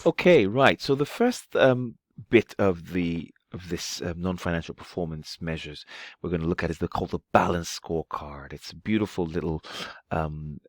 Okay, right. So the first bit of this non-financial performance measures we're going to look at is called the balance scorecard. It's a beautiful little um,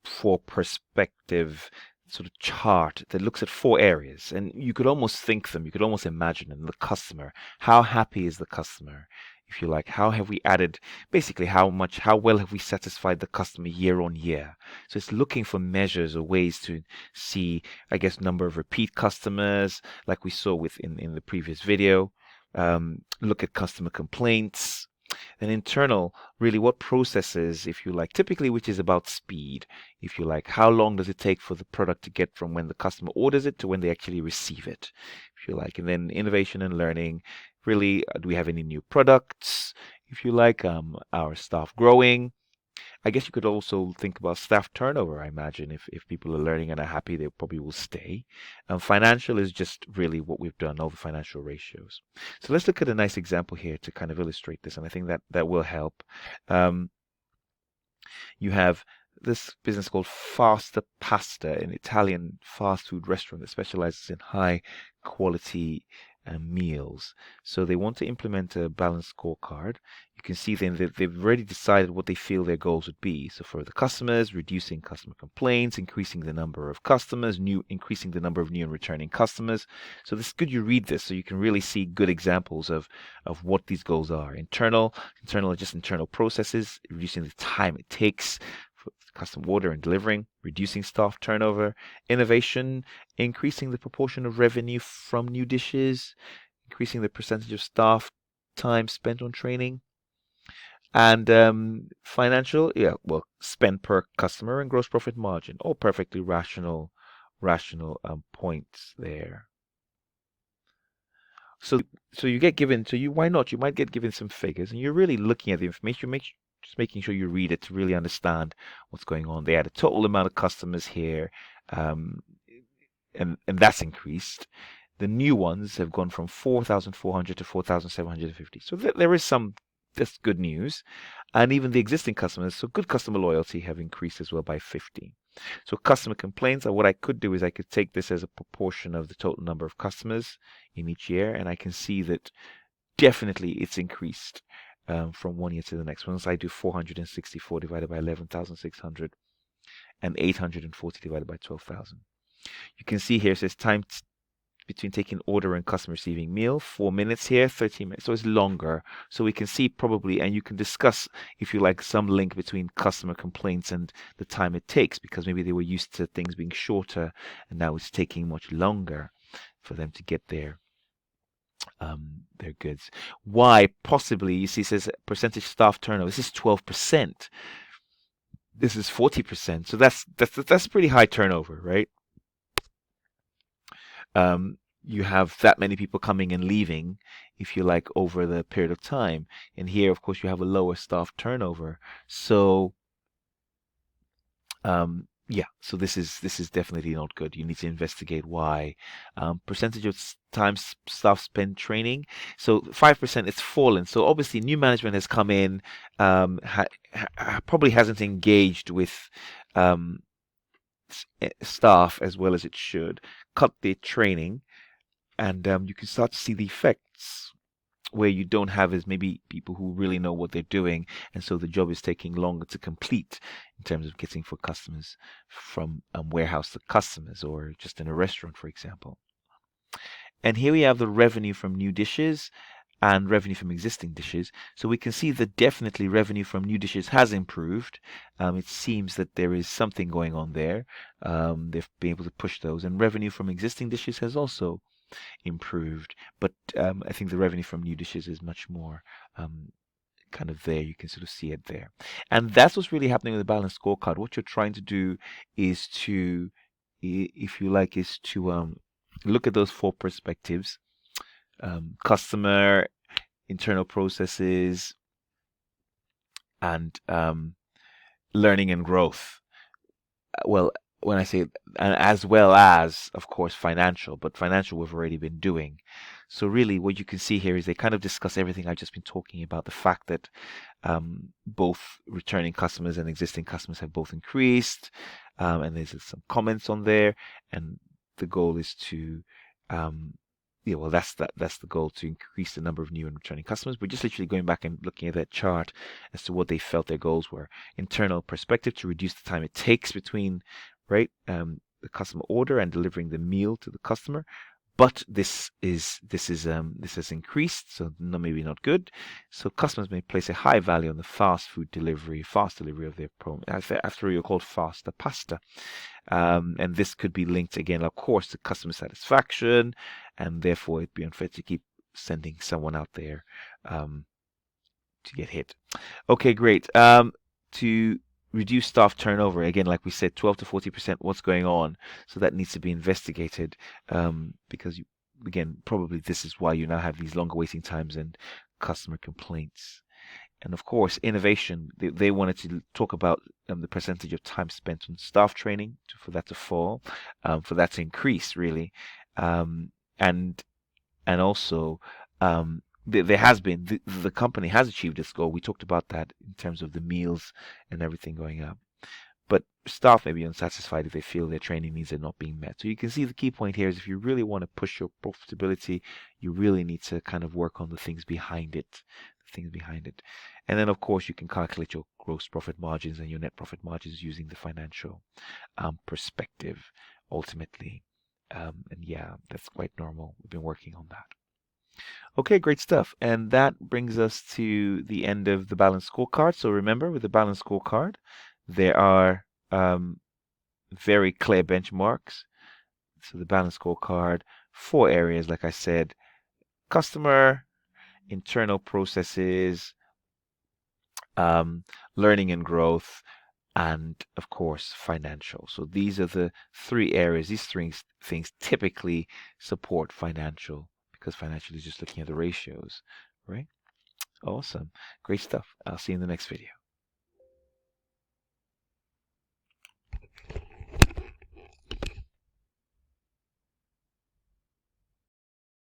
four perspective sort of chart that looks at four areas, and you could almost think them, you could almost imagine them. The customer, how happy is the customer? If you like, how have we added, basically, how well have we satisfied the customer year on year? So it's looking for measures or ways to see, I guess, number of repeat customers, like we saw in the previous video. Look at customer complaints, and internal, really what processes, if you like, typically, which is about speed, if you like, how long does it take for the product to get from when the customer orders it to when they actually receive it, if you like. And then innovation and learning, really, do we have any new products, if you like, our staff growing. I guess you could also think about staff turnover. I imagine if people are learning and are happy, they probably will stay. Financial is just really what we've done, all the financial ratios. So let's look at a nice example here to kind of illustrate this, and I think that will help. Um, you have this business called Faster Pasta, an Italian fast food restaurant that specializes in high quality meals. So they want to implement a balanced scorecard. You can see then that they've already decided what they feel their goals would be. So for the customers, reducing customer complaints, increasing the number of customers, increasing the number of new and returning customers. So this is good you read this so you can really see good examples of what these goals are. Internal are just internal processes, reducing the time it takes for custom order and delivering, reducing staff turnover. Innovation, increasing the proportion of revenue from new dishes, increasing the percentage of staff time spent on training. And financial, yeah, well, spend per customer and gross profit margin, all perfectly rational points there. So so you get given, so you, why not? You might get given some figures, and you're really looking at the information. Just making sure you read it to really understand what's going on. They had a total amount of customers here, um, and that's increased. The new ones have gone from 4,400 to 4,750. So there is some, that's good news. And even the existing customers, so good customer loyalty, have increased as well by 50. So customer complaints, what I could do is I could take this as a proportion of the total number of customers in each year, and I can see that definitely it's increased from one year to the next. Once I do 464 divided by 11,600 and 840 divided by 12,000. You can see here it says time between taking order and customer receiving meal, 4 minutes here, 13 minutes. So it's longer. So we can see probably, and you can discuss, if you like, some link between customer complaints and the time it takes, because maybe they were used to things being shorter and now it's taking much longer for them to get their goods. Why? Possibly, you see, it says percentage staff turnover. This is 12%. This is 40%. So that's pretty high turnover, right? You have that many people coming and leaving, if you like, over the period of time. And here, of course, you have a lower staff turnover. So, yeah, so this is definitely not good. You need to investigate why. Percentage of time staff spend training. So 5% it's fallen. So obviously new management has come in, probably hasn't engaged with staff as well as it should, cut their training, and you can start to see the effects where you don't have as maybe people who really know what they're doing, and so the job is taking longer to complete in terms of getting for customers from warehouse to customers, or just in a restaurant, for example. And here we have the revenue from new dishes and revenue from existing dishes. So we can see that definitely revenue from new dishes has improved. It seems that there is something going on there. They've been able to push those, and revenue from existing dishes has also improved. But I think the revenue from new dishes is much more kind of there. You can sort of see it there. And that's what's really happening with the balanced scorecard. What you're trying to do is to, if you like, is to look at those four perspectives: customer, internal processes, and learning and growth. Well, when I say, and as well as, of course, financial, but financial we've already been doing. So really what you can see here is they kind of discuss everything I've just been talking about. The fact that both returning customers and existing customers have both increased, and there's some comments on there, and the goal is to yeah, well, that's the goal, to increase the number of new and returning customers. We're just literally going back and looking at that chart as to what they felt their goals were. Internal perspective, to reduce the time it takes between, right, the customer order and delivering the meal to the customer. But this has increased, so maybe not good. So customers may place a high value on the fast delivery of their after all, you're called faster pasta. And this could be linked again, of course, to customer satisfaction, and therefore it'd be unfair to keep sending someone out there to get hit. Okay, great. To reduce staff turnover, again, like we said, 12 to 40%, what's going on? So that needs to be investigated, because again, probably this is why you now have these longer waiting times and customer complaints. And of course, innovation. They wanted to talk about the percentage of time spent on staff training for that to fall, for that to increase, really, and also there has been the company has achieved its goal. We talked about that in terms of the meals and everything going up. But staff may be unsatisfied if they feel their training needs are not being met. So you can see the key point here is, if you really want to push your profitability, you really need to kind of work on the things behind it. And then, of course, you can calculate your gross profit margins and your net profit margins using the financial perspective, ultimately. And yeah, that's quite normal. We've been working on that. Okay, great stuff. And that brings us to the end of the balanced scorecard. So remember, with the balanced scorecard, there are very clear benchmarks. So the balanced scorecard, 4 areas, like I said: customer, internal processes, learning and growth, and of course, financial. So these are the 3 areas. These 3 things typically support financial, because financial is just looking at the ratios, right? Awesome. Great stuff. I'll see you in the next video.